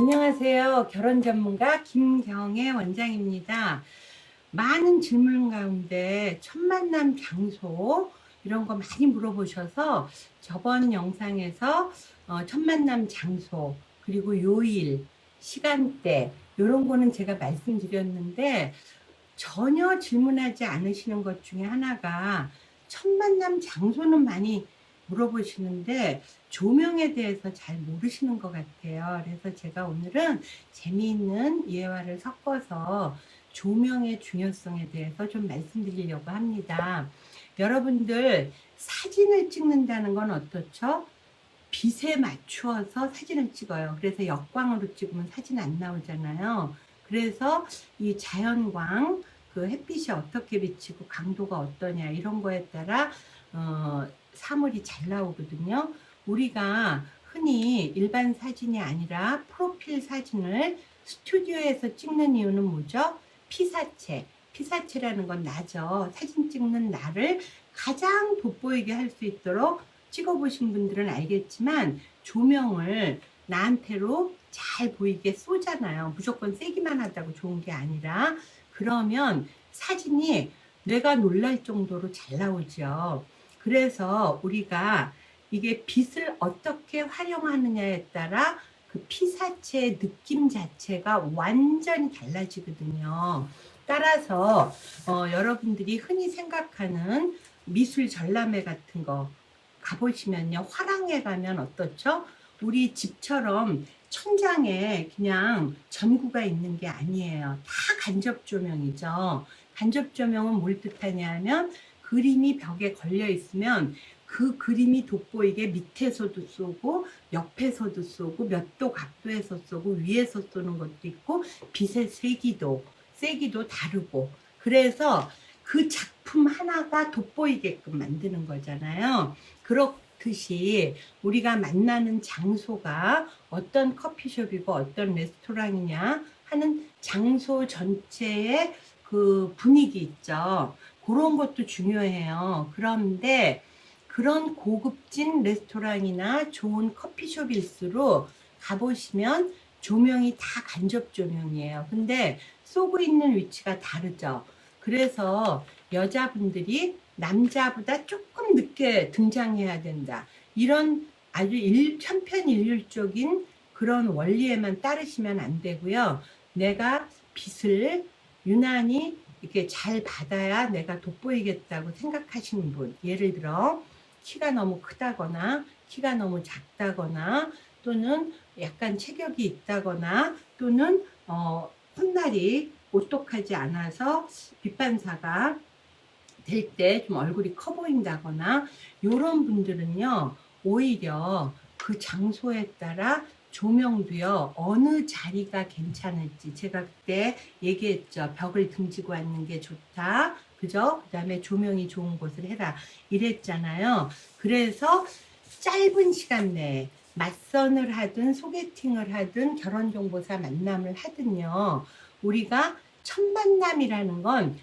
안녕하세요. 결혼 전문가 김경애 원장입니다. 많은 질문 가운데 첫 만남 장소 이런 거 많이 물어보셔서 저번 영상에서 첫 만남 장소 그리고 요일, 시간대 이런 거는 제가 말씀드렸는데 전혀 질문하지 않으시는 것 중에 하나가 첫 만남 장소는 많이 물어보시는데 조명에 대해서 잘 모르시는 것 같아요. 그래서 제가 오늘은 재미있는 예화를 섞어서 조명의 중요성에 대해서 좀 말씀드리려고 합니다. 여러분들 사진을 찍는다는 건 어떻죠? 빛에 맞추어서 사진을 찍어요. 그래서 역광으로 찍으면 사진 안 나오잖아요. 그래서 이 자연광, 그 햇빛이 어떻게 비치고 강도가 어떠냐 이런 거에 따라 사물이 잘 나오거든요. 우리가 흔히 일반 사진이 아니라 프로필 사진을 스튜디오에서 찍는 이유는 뭐죠? 피사체. 피사체라는 건 나죠. 사진 찍는 나를 가장 돋보이게 할 수 있도록 찍어보신 분들은 알겠지만 조명을 나한테로 잘 보이게 쏘잖아요. 무조건 세기만 하다고 좋은 게 아니라 그러면 사진이 뇌가 놀랄 정도로 잘 나오죠. 그래서 우리가 이게 빛을 어떻게 활용하느냐에 따라 그 피사체의 느낌 자체가 완전히 달라지거든요. 따라서 여러분들이 흔히 생각하는 미술 전람회 같은 거 가보시면요. 화랑에 가면 어떻죠? 우리 집처럼 천장에 그냥 전구가 있는 게 아니에요. 다 간접 조명이죠. 간접 조명은 뭘 뜻하냐면 그림이 벽에 걸려 있으면 그 그림이 돋보이게 밑에서도 쏘고 옆에서도 쏘고 몇 도 각도에서 쏘고 위에서 쏘는 것도 있고 빛의 세기도 다르고 그래서 그 작품 하나가 돋보이게끔 만드는 거잖아요. 그렇듯이 우리가 만나는 장소가 어떤 커피숍이고 어떤 레스토랑이냐 하는 장소 전체의 그 분위기 있죠. 그런 것도 중요해요. 그런데 그런 고급진 레스토랑이나 좋은 커피숍일수록 가보시면 조명이 다 간접 조명이에요. 근데 쏘고 있는 위치가 다르죠. 그래서 여자분들이 남자보다 조금 늦게 등장해야 된다. 이런 아주 천편일률적인 그런 원리에만 따르시면 안 되고요. 내가 빛을 유난히 이렇게 잘 받아야 내가 돋보이겠다고 생각하시는 분, 예를 들어 키가 너무 크다거나 키가 너무 작다거나 또는 약간 체격이 있다거나 또는 콧날이 오똑하지 않아서 빛반사가 될 때 좀 얼굴이 커 보인다거나 이런 분들은요 오히려 그 장소에 따라 조명도요 어느 자리가 괜찮을지 제가 그때 얘기했죠. 벽을 등지고 앉는 게 좋다 그죠? 그 다음에 조명이 좋은 곳을 해라 이랬잖아요. 그래서 짧은 시간 내에 맞선을 하든 소개팅을 하든 결혼정보사 만남을 하든요 우리가 첫 만남이라는 건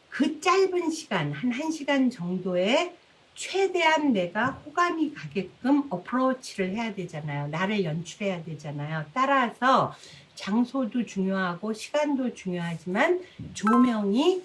그 짧은 시간 한 1시간 정도에 최대한 내가 호감이 가게끔 어프로치를 해야 되잖아요. 나를 연출해야 되잖아요. 따라서 장소도 중요하고 시간도 중요하지만 조명이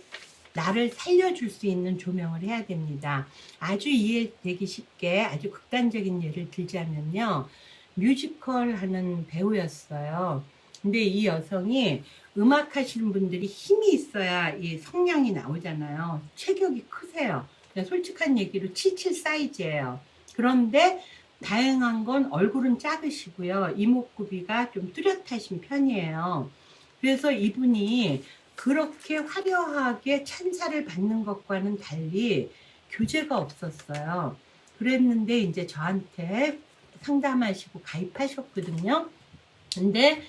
나를 살려줄 수 있는 조명을 해야 됩니다. 아주 이해되기 쉽게 아주 극단적인 예를 들자면요. 뮤지컬 하는 배우였어요. 근데 이 여성이 음악 하시는 분들이 힘이 있어야 이 성량이 나오잖아요. 체격이 크세요. 그냥 솔직한 얘기로 77 사이즈예요. 그런데 다행한 건 얼굴은 작으시고요. 이목구비가 좀 뚜렷하신 편이에요. 그래서 이분이 그렇게 화려하게 찬사를 받는 것과는 달리 교재가 없었어요. 그랬는데 이제 저한테 상담하시고 가입하셨거든요. 근데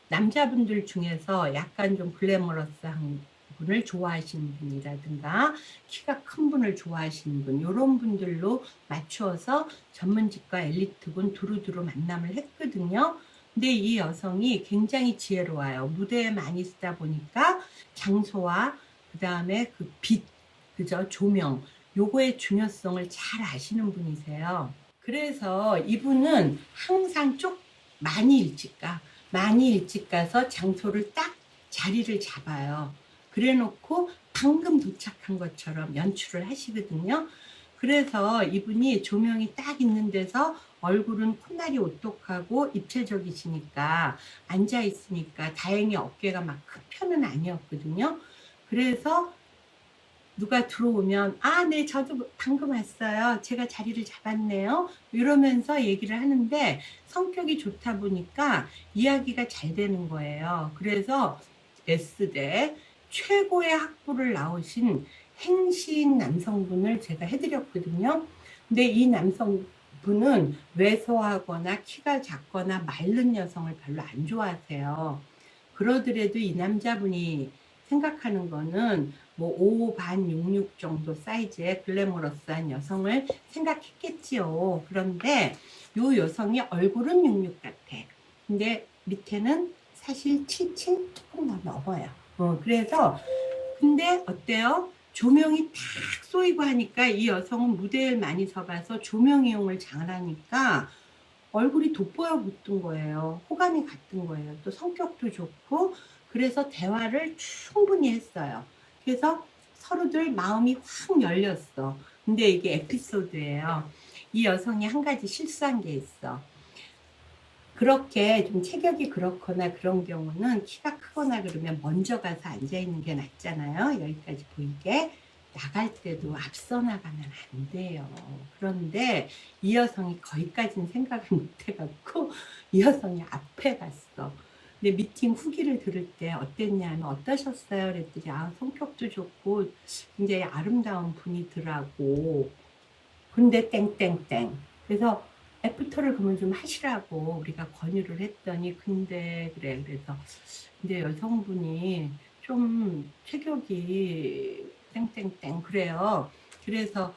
남자분들 중에서 약간 좀 글래머러스한 분을 좋아하시는 분이라든가 키가 큰 분을 좋아하시는 분 이런 분들로 맞추어서 전문직과 엘리트군 두루두루 만남을 했거든요. 근데 이 여성이 굉장히 지혜로워요. 무대에 많이 쓰다 보니까 장소와 그 다음에 그 빛, 그죠? 조명 요거의 중요성을 잘 아시는 분이세요. 그래서 이분은 항상 많이 일찍 가. 많이 일찍 가서 장소를 딱 자리를 잡아요. 그래 놓고 방금 도착한 것처럼 연출을 하시거든요. 그래서 이분이 조명이 딱 있는 데서 얼굴은 콧날이 오똑하고 입체적이시니까 앉아 있으니까 다행히 어깨가 막 큰 편은 아니었거든요. 그래서 누가 들어오면 네, 저도 방금 왔어요. 제가 자리를 잡았네요. 이러면서 얘기를 하는데 성격이 좋다 보니까 이야기가 잘 되는 거예요. 그래서 S대 최고의 학부를 나오신 행시인 남성분을 제가 해드렸거든요. 근데 이 남성분은 왜소하거나 키가 작거나 마른 여성을 별로 안 좋아하세요. 그러더라도 이 남자분이 생각하는 거는 뭐 5 반 66 정도 사이즈의 글래머러스한 여성을 생각했겠지요. 그런데 요 여성이 얼굴은 66 같아. 근데 밑에는 사실 77 조금 넘어요. 그래서 근데 어때요? 조명이 탁 쏘이고 하니까 이 여성은 무대에 많이 서봐서 조명 이용을 잘하니까 얼굴이 돋보여 붙은 거예요. 호감이 갔던 거예요. 또 성격도 좋고 그래서 대화를 충분히 했어요. 그래서 서로들 마음이 확 열렸어. 근데 이게 에피소드예요. 이 여성이 한 가지 실수한 게 있어. 그렇게 좀 체격이 그렇거나 그런 경우는 키가 크거나 그러면 먼저 가서 앉아있는 게 낫잖아요. 여기까지 보이게. 나갈 때도 앞서 나가면 안 돼요. 그런데 이 여성이 거기까지는 생각을 못 해갖고 이 여성이 앞에 갔어. 근데 미팅 후기를 들을 때 어땠냐면 어떠셨어요? 그랬더니 성격도 좋고 굉장히 아름다운 분이더라고. 근데 땡땡땡. 그래서 애프터를 그러면 좀 하시라고 우리가 권유를 했더니 근데 그래. 그래서 근데 여성분이 좀 체격이 땡땡땡 그래요. 그래서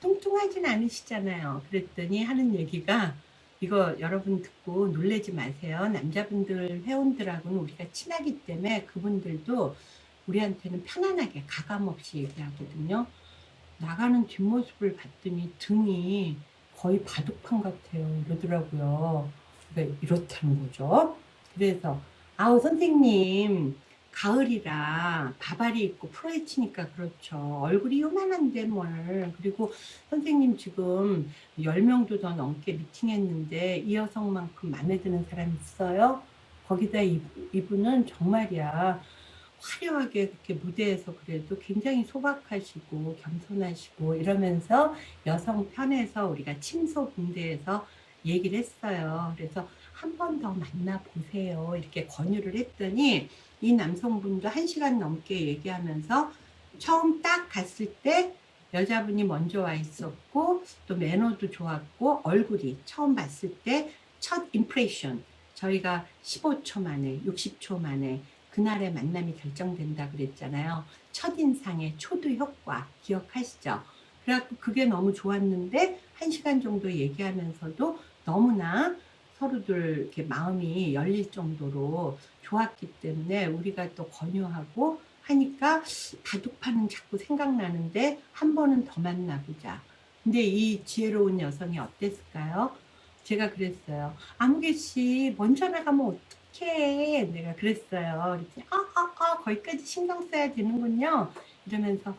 뚱뚱하진 않으시잖아요. 그랬더니 하는 얘기가 이거 여러분 듣고 놀라지 마세요. 남자분들 회원들하고는 우리가 친하기 때문에 그분들도 우리한테는 편안하게 가감없이 얘기하거든요. 나가는 뒷모습을 봤더니 등이 거의 바둑판 같아요. 이러더라고요. 그러니까 이렇다는 거죠. 그래서 선생님 가을이라 바바리 입고 프로헤치니까 그렇죠. 얼굴이 요만한데 뭘. 그리고 선생님 지금 10명도 더 넘게 미팅했는데 이 여성만큼 마음에 드는 사람 있어요? 거기다 이분은 정말이야. 화려하게 그렇게 무대에서 그래도 굉장히 소박하시고 겸손하시고 이러면서 여성 편에서 우리가 침소 분대에서 얘기를 했어요. 그래서 한 번 더 만나보세요. 이렇게 권유를 했더니 이 남성분도 1시간 넘게 얘기하면서 처음 딱 갔을 때 여자분이 먼저 와 있었고 또 매너도 좋았고 얼굴이 처음 봤을 때 첫 임프레션 저희가 15초 만에 60초 만에 그날의 만남이 결정된다 그랬잖아요. 첫인상의 초두 효과 기억하시죠? 그래갖고 그게 너무 좋았는데 1시간 정도 얘기하면서도 너무나 서로들 이렇게 마음이 열릴 정도로 좋았기 때문에 우리가 또 권유하고 하니까 바둑판은 자꾸 생각나는데 한 번은 더 만나보자. 근데 이 지혜로운 여성이 어땠을까요? 제가 그랬어요. 아무개 씨 먼저 나가면 어떡해. 내가 그랬어요. 거기까지 신경 써야 되는군요. 이러면서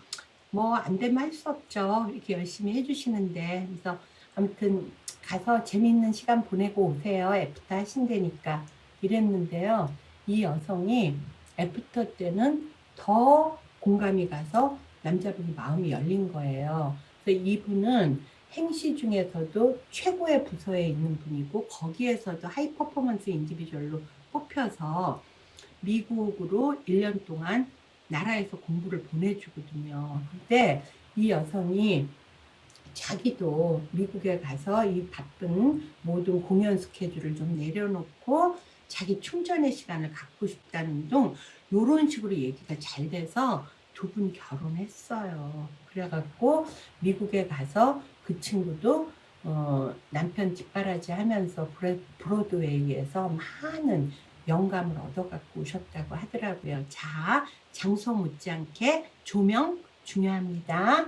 뭐 안 되면 할 수 없죠. 이렇게 열심히 해주시는데 그래서 아무튼 가서 재미있는 시간 보내고 오세요. 애프터 하신다니까 이랬는데요. 이 여성이 애프터 때는 더 공감이 가서 남자분이 마음이 열린 거예요. 그래서 이분은 행시 중에서도 최고의 부서에 있는 분이고 거기에서도 하이 퍼포먼스 인디비주얼로 뽑혀서 미국으로 1년 동안 나라에서 공부를 보내주거든요. 근데 이 여성이 자기도 미국에 가서 이 바쁜 모든 공연 스케줄을 좀 내려놓고 자기 충전의 시간을 갖고 싶다는 등 이런 식으로 얘기가 잘 돼서 두 분 결혼했어요. 그래갖고 미국에 가서 그 친구도 남편 뒷바라지 하면서 브로드웨이에서 많은 영감을 얻어갖고 오셨다고 하더라고요. 자, 장소 못지않게 조명 중요합니다.